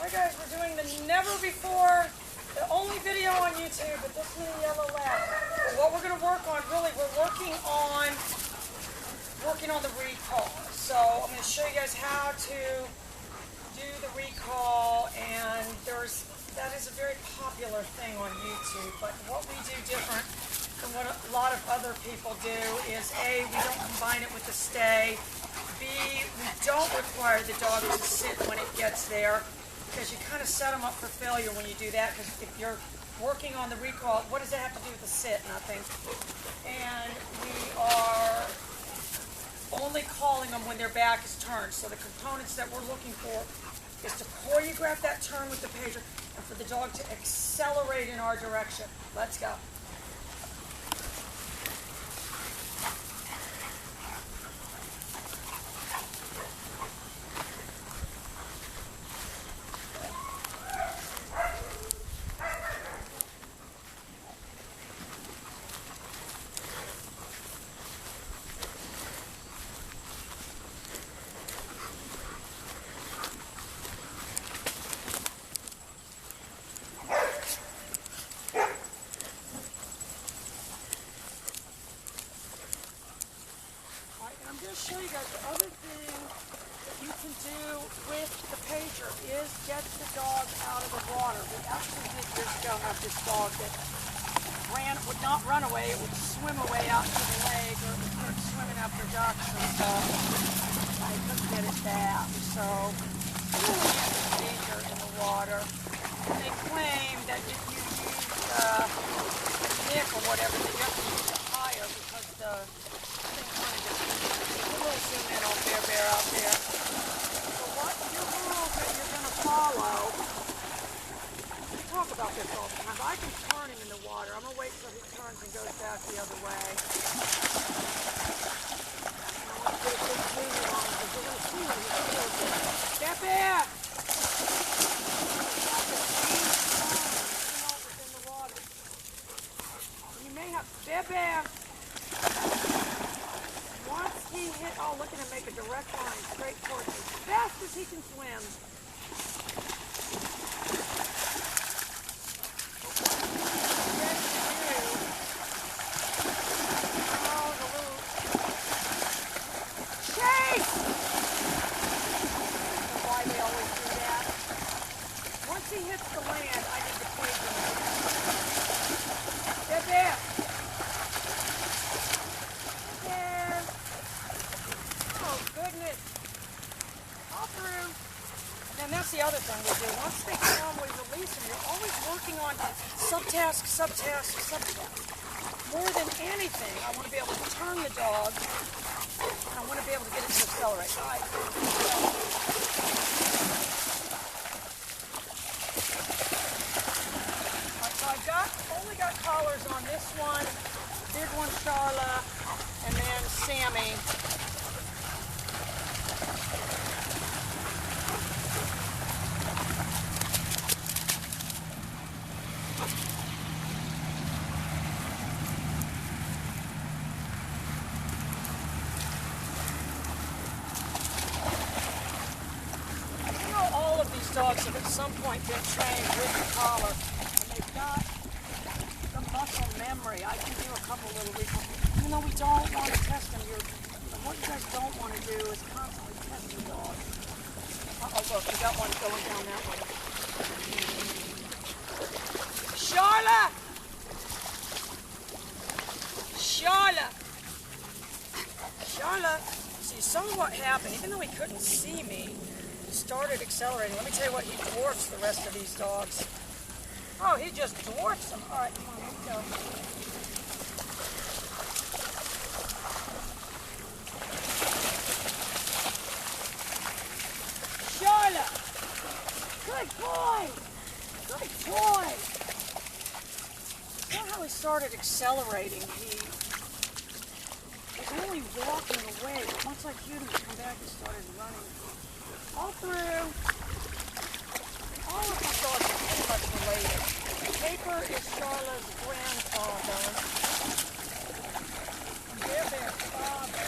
Hi guys, we're doing the never before, the only video on YouTube, but this little yellow lab. But what we're going to work on, really, we're working on the recall. So I'm going to show you guys how to do the recall, and that is a very popular thing on YouTube. But what we do different than what a lot of other people do is A, we don't combine it with the stay. B, we don't require the dog to sit when it gets there, because you kind of set them up for failure when you do that, because if you're working on the recall, what does that have to do with the sit? Nothing. And we are only calling them when their back is turned. So the components that we're looking for is to choreograph that turn with the pager and for the dog to accelerate in our direction. Let's go. Show you guys the other thing that you can do with the pager is get the dog out of the water. We actually did years ago have this dog that would not run away, it would swim away out to the lake, or it would start swimming after Dogtra and stuff. I couldn't get it back, so we use the pager in the water. And they claim that if you use a nick or whatever, that you have to use it higher because the thing kind of just we'll zoom in on Bear out there. So what your rules that you're going to follow, we talk about this all the time, but I can turn him in the water. I'm going to wait till he turns and goes back the other way. I want to get a big zoom in on him because you're going to see when he feels it. Step back! Within the water. You may have, step back! Once he hit, oh, look at him make a direct line straight towards me, as fast as he can swim. Chase! Why they always do that. Once he hits the land, I need to play him. Get there. Goodness. All through. And that's the other thing we do. Once they come, we release them. You're always working on subtask, subtask, subtask. More than anything, I want to be able to turn the dog, and I want to be able to get it to accelerate. All right. So I've only got collars on this one, big one, Charla, and then Sammy. Dogs have at some point been trained with the collar, and they've got the muscle memory. I can do a couple little recalls. Even though we don't want to test them, what you guys don't want to do is constantly test the dog. Uh-oh, look, we got one going down that way. Charla! Charla! Charla! See, some of what happened, even though he couldn't see me, started accelerating. Let me tell you what, he dwarfs the rest of these dogs. Oh, he just dwarfs them. All right, come on, let's go. Charlotte! Good boy! Good boy! See how he started accelerating? He was only walking away. Once I cued him to come back, he started running. All through, all of these dogs are pretty much related. Paper is Charla's grandfather. They're their father.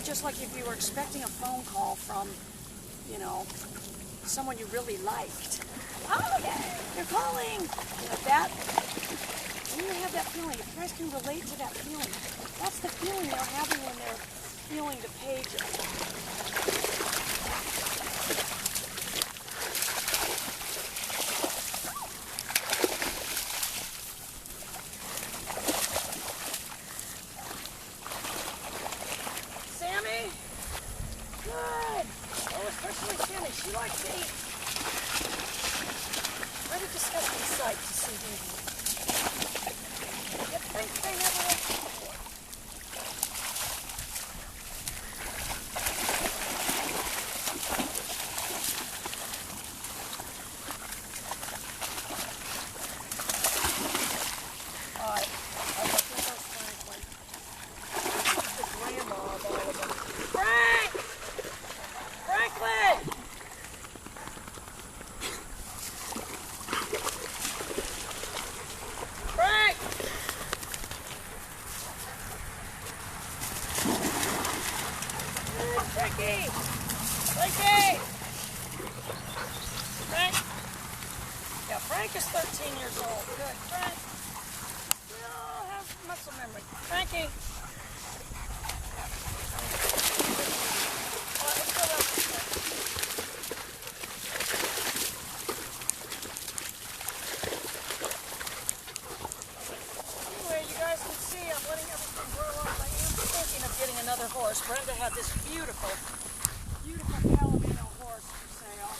just like if you were expecting a phone call from, you know, someone you really liked. Oh, yeah, they're calling. You know, that, when you have that feeling, if you guys can relate to that feeling, that's the feeling they're having when they're feeling the pages. Sammy? Good. Oh, especially Sammy. She likes to eat. What a disgusting sight to see babies. Yet they never ate before. Alright, I bet this is Franklin. This is the grandma of all of them. Frank! Franklin! Frank! Good, Frankie! Frankie! Frank? Yeah, Frank is 13 years old. Good, Frank. Still have muscle memory. Frankie! All right, let's go down this way. Anyway, you guys can see I'm letting everything grow up. I am thinking of getting another horse. Brenda had this beautiful, beautiful Palomino horse for sale.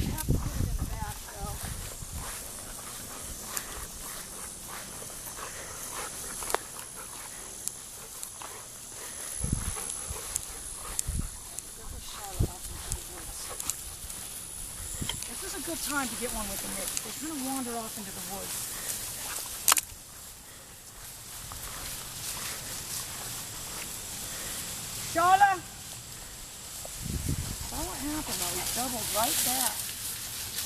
You have to put it in the back, though. There goes Charlotte off into the woods. This is a good time to get one with the mitts. They kind of wander off into the woods. Charlotte! Saw what happened though. He doubled right back.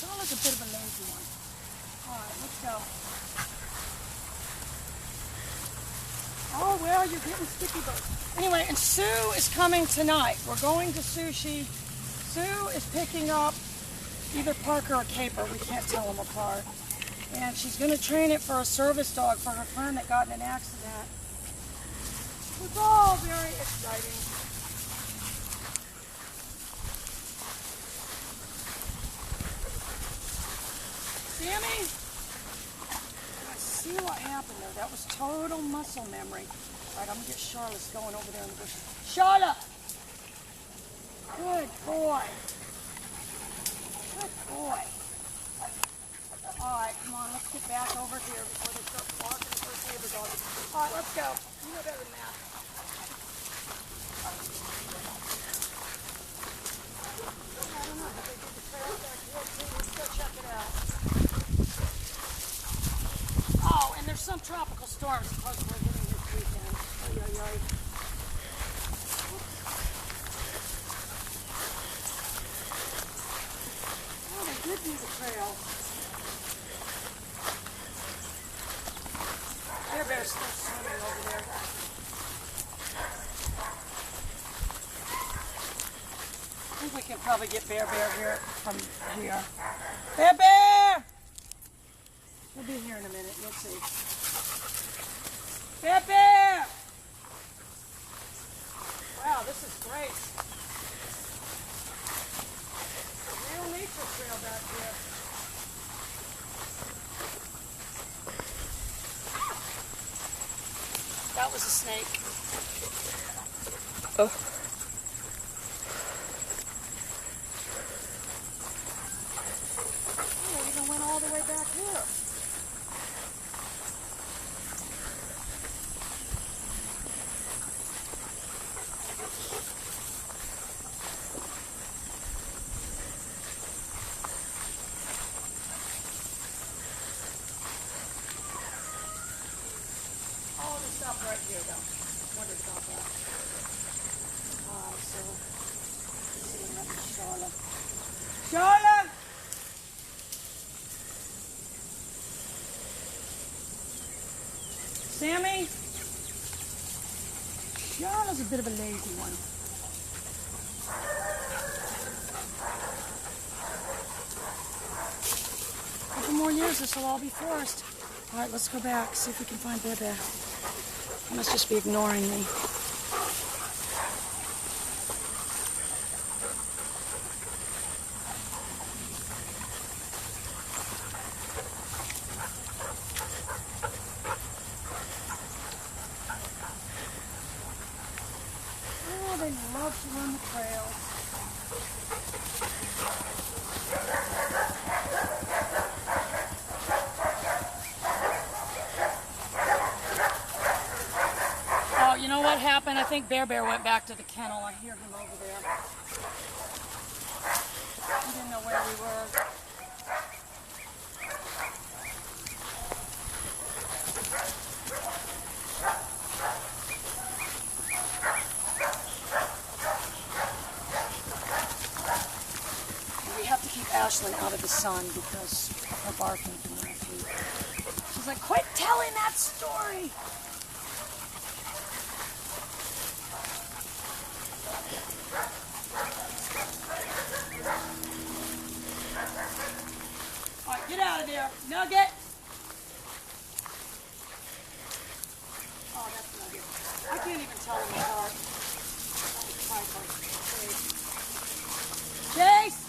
Charlotte's a bit of a lazy one. Alright, let's go. Oh, well, you're getting sticky books. Anyway, and Sue is coming tonight. We're going to sushi. Sue is picking up either Parker or Caper. We can't tell them apart. And she's going to train it for a service dog for her friend that got in an accident. It's all very exciting. Sammy? I see what happened there. That was total muscle memory. All right, I'm going to get Charlotte going over there in the bush. Charlotte! Good boy. Good boy. All right, come on, let's get back over here before they start walking the first neighbor dog. All right, let's go. You know better than that. I don't know, but they did the trail back here too. Let's go check it out. Oh, and there's some tropical storms supposedly hitting this weekend. Oy, oy, oy. Oh, they did do the trail. Bear's still swimming over there. I think we can probably get Bear here from here. Bear! We'll be here in a minute. You'll see. Bear! Wow, this is great. A real nature trail back here. That was a snake. Oh. Oh, it even went all the way back here. Stop right here, though. Wondered about that. So, let's see, let me Charlotte. Charlotte! Sammy? Yarla's a bit of a lazy one. A couple more years, this will all be forest. All right, let's go back, see if we can find Bear Bear. He must just be ignoring me. Oh, they love to run the trails. You know what happened? I think Bear Bear went back to the kennel. I hear him over there. He didn't know where we were. We have to keep Ashlyn out of the sun because of her barking from her feet. She's like, quit telling that story! Alright, get out of there. Nugget! Oh, that's Nugget. I can't even tell him apart. Chase!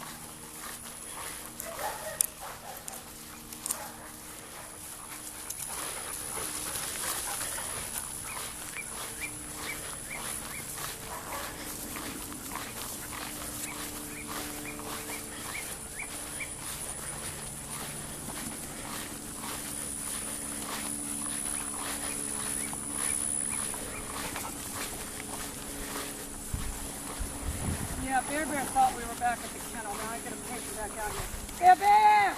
Yeah, Bear Bear thought we were back at the kennel. Now I gotta take him back out here. Bear Bear!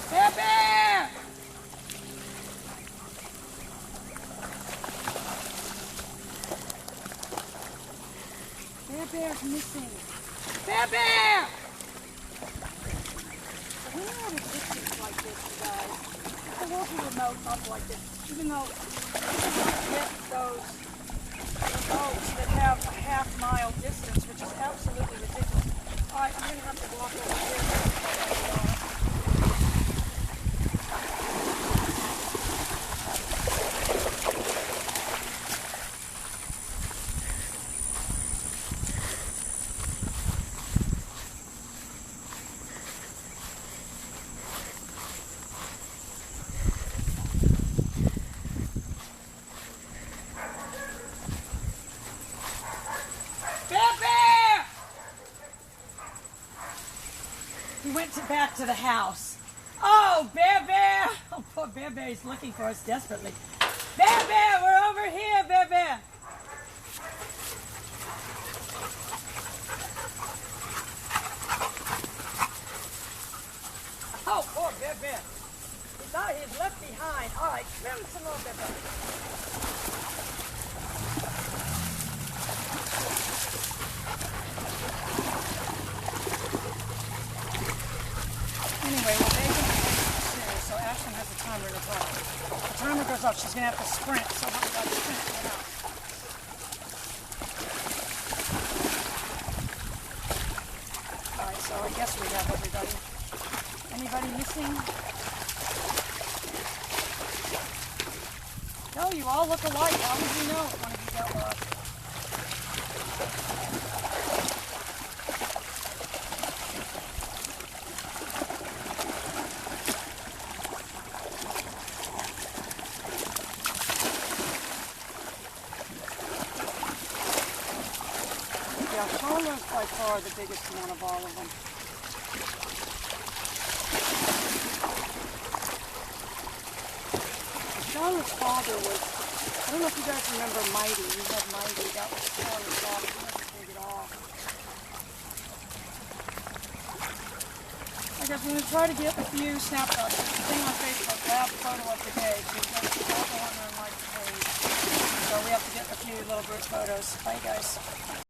Bear Bear! Bear Bear's missing. Bear Bear! We have a distance like this, you guys. The whole remote up like this. Even though get those boats that have a half-mile distance, which is absolutely ridiculous. All right, I'm going to have to walk over here. He went back to the house. Oh, Bear Bear! Oh, poor Bear Bear is looking for us desperately. Bear Bear, we're over here, Bear Bear! Oh, poor Bear Bear. He thought he was left behind. All right, give him some more, Bear Bear. Anyway, we're baking cereal, so Ashlyn has a timer to go. The timer goes off, she's going to have to sprint, so we're going to sprint to the house. Alright, so I guess we have everybody. Anybody missing? No, you all look alike. How would you know if one of you got lost? Yeah, Charlotte's by far the biggest one of all of them. Charlotte's father was, I don't know if you guys remember Mighty. We had Mighty. That was Charlotte's father. He wasn't big at all. I guess we're going to try to get a few snapshots. There's a thing on Facebook, last photo of the day. So you guys can all go on there and like the page. So we have to get a few little group photos. Bye, guys.